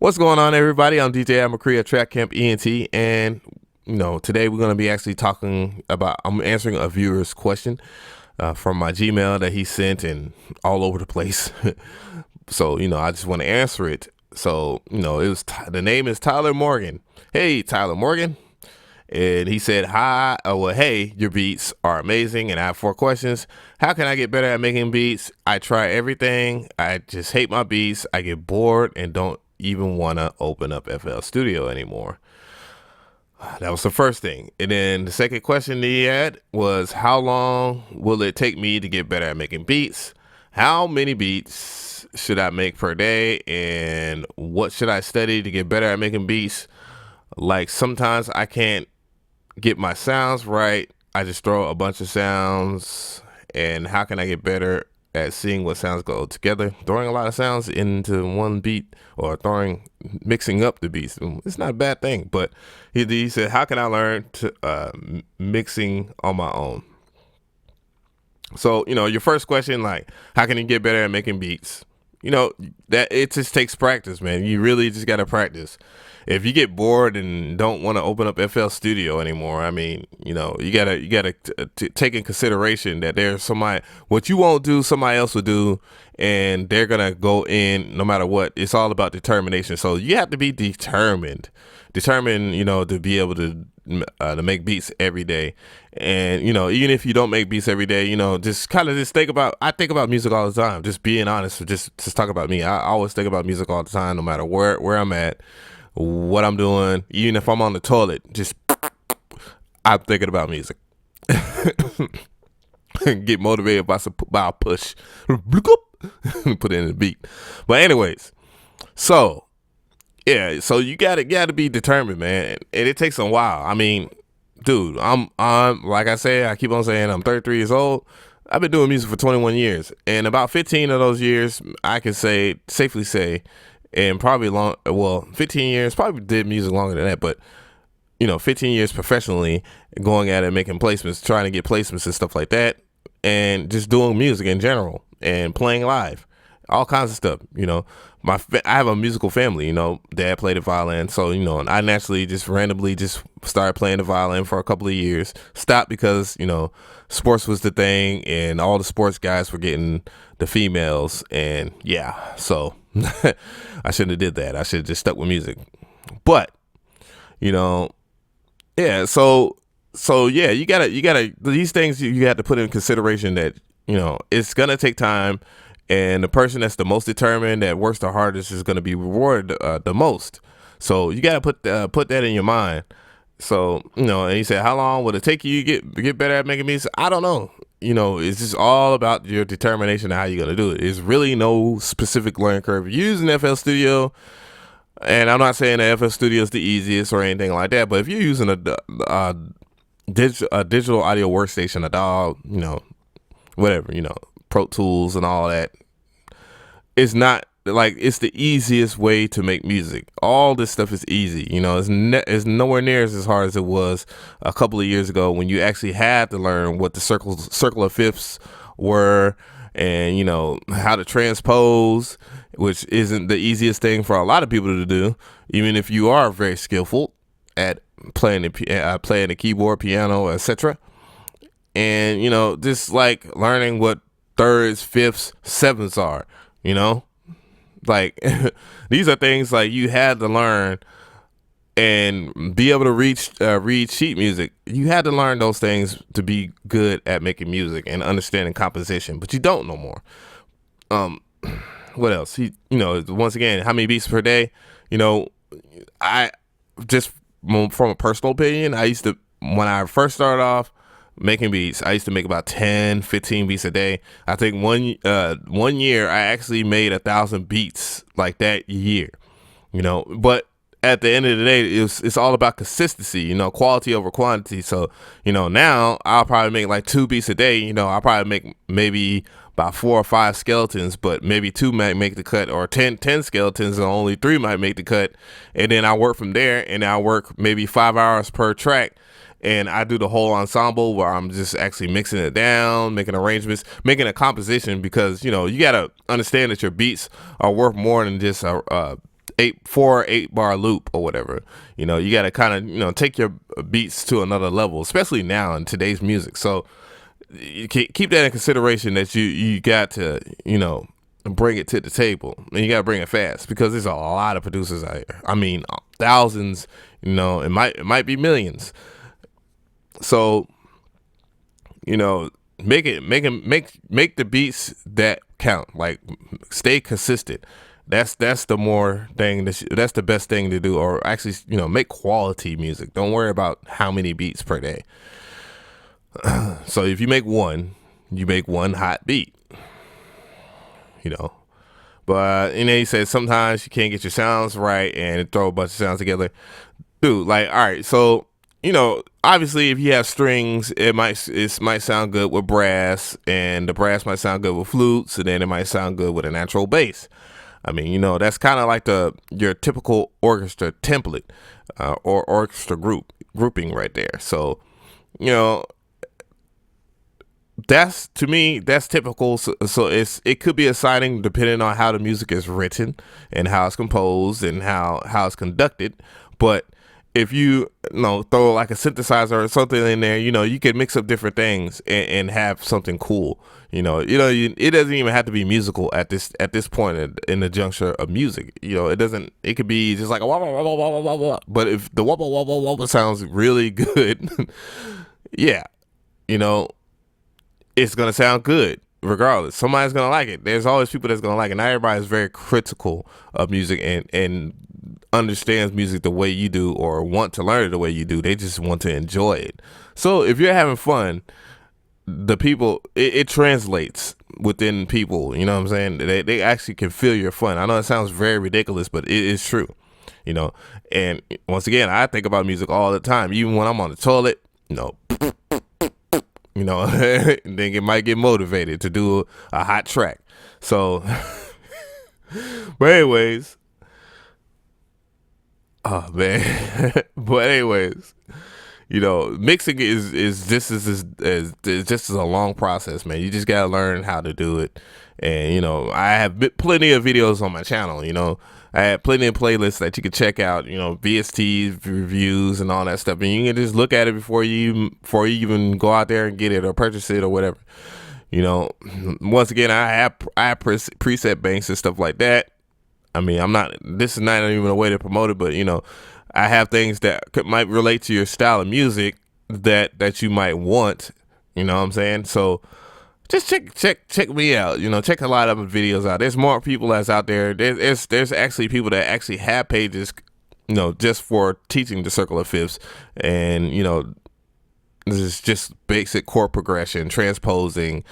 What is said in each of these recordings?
What's going on, everybody? I'm DJ Amakria, Track Camp ENT, and today we're going to be actually talking about. I'm answering a viewer's question from my Gmail that he sent and all over the place. So I just want to answer it. So it was the name is Tyler Morgan. Hey, Tyler Morgan. And he said, hi, well, hey, your beats are amazing. And I have 4 questions. How can I get better at making beats? I try everything. I just hate my beats. I get bored and don't even want to open up FL Studio anymore. That was the first thing. And then the second question he had was, how long will it take me to get better at making beats? How many beats should I make per day? And what should I study to get better at making beats? Like, sometimes I can't get my sounds right. I just throw a bunch of sounds. And how can I get better at seeing what sounds go together? Throwing a lot of sounds into one beat, or mixing up the beats, it's not a bad thing. But he said, how can I learn to mixing on my own? So your first question, like, how can you get better at making beats? That it just takes practice, man. You really just got to practice. If you get bored and don't want to open up FL Studio anymore, I mean, you gotta take in consideration that there's somebody, what you won't do, somebody else will do, and they're gonna go in no matter what. It's all about determination. So you have to be determined, to be able to make beats every day. And even if you don't make beats every day, just think about. I think about music all the time. Just being honest, just talk about me. I always think about music all the time, no matter where I'm at, what I'm doing. Even if I'm on the toilet, just I'm thinking about music. Get motivated by a push. Put in the beat. But anyways, so yeah, so you gotta be determined, man, and it takes a while. I mean, dude, I'm like I say, I keep on saying I'm 33 years old. I've been doing music for 21 years, and about 15 of those years, I can safely say, and probably 15 years, probably did music longer than that, but 15 years professionally, going at it, making placements, trying to get placements and stuff like that, and just doing music in general and playing live, all kinds of stuff. I have a musical family. Dad played the violin, so and I naturally just randomly just started playing the violin for a couple of years. Stopped because sports was the thing, and all the sports guys were getting the females, and yeah, so I shouldn't have did that. I should have just stuck with music. But yeah, so yeah, you gotta these things you have to put in consideration that it's gonna take time. And the person that's the most determined, that works the hardest, is going to be rewarded the most. So you got to put that in your mind. So and he said, how long would it take you to get better at making music? I don't know. It's just all about your determination and how you're going to do it. There's really no specific learning curve. Using FL Studio, and I'm not saying that FL Studio is the easiest or anything like that, but if you're using a digital audio workstation, a DAW, whatever, Pro Tools and all that, it's not like it's the easiest way to make music. All this stuff is easy. It's nowhere near as hard as it was a couple of years ago when you actually had to learn what the circle of fifths were, and how to transpose, which isn't the easiest thing for a lot of people to do, even if you are very skillful at playing the keyboard, piano, etc. And just like learning what thirds, fifths, sevenths are, like these are things like you had to learn and be able to read sheet music. You had to learn those things to be good at making music and understanding composition, but you don't no more. What else? Once again, how many beats per day? I just, from a personal opinion, I used to, when I first started off making beats, I used to make about 10, 15 beats a day. I think one year I actually made 1,000 beats like that year, but at the end of the day, it's all about consistency, quality over quantity. So, now I'll probably make like 2 beats a day. I'll probably make maybe about 4 or 5 skeletons, but maybe 2 might make the cut, or 10 skeletons and only 3 might make the cut. And then I work from there, and I work maybe 5 hours per track. And I do the whole ensemble where I'm just actually mixing it down, making arrangements, making a composition, because you got to understand that your beats are worth more than just 4 or 8 bar loop or whatever. You know, you got to kind of, you know, take your beats to another level, especially now in today's music. So you keep that in consideration, that you got to, you know, bring it to the table, and you got to bring it fast, because there's a lot of producers out here. I mean, thousands, you know, it might be millions. So, you know, make the beats that count. Like, stay consistent. That's the more thing that's the best thing to do. Or actually, you know, make quality music. Don't worry about how many beats per day. So if you make one hot beat, you know. But, you know, he said sometimes you can't get your sounds right and throw a bunch of sounds together. Dude, like, all right, so, you know, obviously if you have strings, it might sound good with brass, and the brass might sound good with flutes, and then it might sound good with a natural bass. I mean, you know, that's kind of like your typical orchestra template, or orchestra grouping right there. So, you know, to me, that's typical. So it could be exciting depending on how the music is written and how it's composed and how it's conducted. But if you know, throw like a synthesizer or something in there, you know, you can mix up different things and have something cool. You know, it doesn't even have to be musical at this point in the juncture of music. You know, it could be just like a wah, wah, wah, wah, wah, wah. But if the wah, wah, wah, wah, wah sounds really good, yeah, you know, it's going to sound good regardless. Somebody's going to like it. There's always people that's going to like it. Not everybody's very critical of music and understands music the way you do, or want to learn it the way you do. They just want to enjoy it. So if you're having fun, the people, it translates within people. You know what I'm saying? They actually can feel your fun. I know it sounds very ridiculous, but it is true. You know, and once again, I think about music all the time, even when I'm on the toilet, you know, and then it might get motivated to do a hot track. So, but anyways, oh man, but anyways, you know, mixing is just as a long process, man. You just gotta learn how to do it, and you know, I have plenty of videos on my channel. You know, I have plenty of playlists that you can check out. You know, VST reviews and all that stuff, and you can just look at it before you even go out there and get it or purchase it or whatever. You know, once again, I have preset banks and stuff like that. I mean, this is not even a way to promote it, but you know, I have things that might relate to your style of music that you might want. You know what I'm saying? So just check me out. You know, check a lot of videos out. There's more people that's out there. There's actually people that actually have pages, you know, just for teaching the circle of fifths, and you know, this is just basic chord progression, transposing,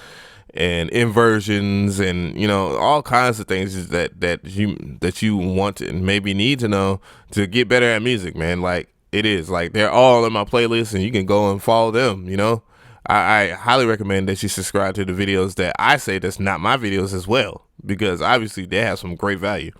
and inversions, and you know, all kinds of things that you want and maybe need to know to get better at music, man. Like, it is like they're all in my playlist, and you can go and follow them. You know, I highly recommend that you subscribe to the videos that I say that's not my videos as well, because obviously they have some great value.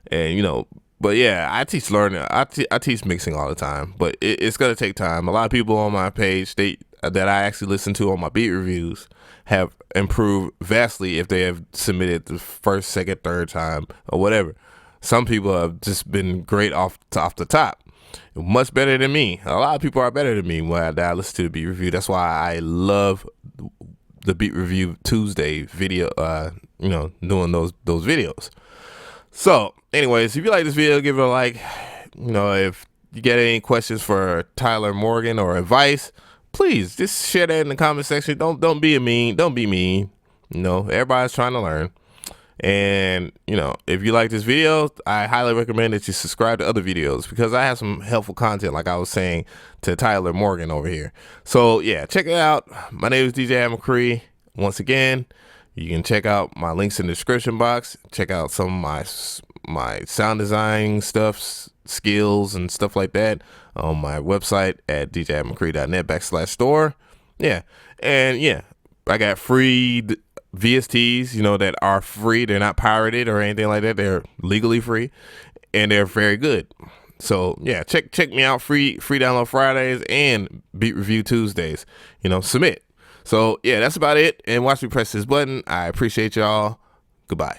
And you know, but yeah, I teach learning. I teach mixing all the time, but it's gonna take time. A lot of people on my page that I actually listen to on my beat reviews have improved vastly if they have submitted the first, second, third time or whatever. Some people have just been great off the top, much better than me. A lot of people are better than me when I listen to the beat review. That's why I love the Beat Review Tuesday video. You know, doing those videos. So, anyways, if you like this video, give it a like. You know, if you get any questions for Tyler Morgan or advice, please just share that in the comment section. Don't be mean. Don't be mean. You know, everybody's trying to learn. And you know, if you like this video, I highly recommend that you subscribe to other videos, because I have some helpful content, like I was saying to Tyler Morgan over here. So yeah, check it out. My name is DJ McCree. Once again, you can check out my links in the description box. Check out some of my sound design stuff, skills and stuff like that on my website at djmccree.net/store. Yeah. And yeah, I got free VSTs, you know, that are free. They're not pirated or anything like that. They're legally free, and they're very good. So yeah, check me out. Free download Fridays and Beat Review Tuesdays. You know, submit. So yeah, that's about it. And watch me press this button. I appreciate y'all. Goodbye.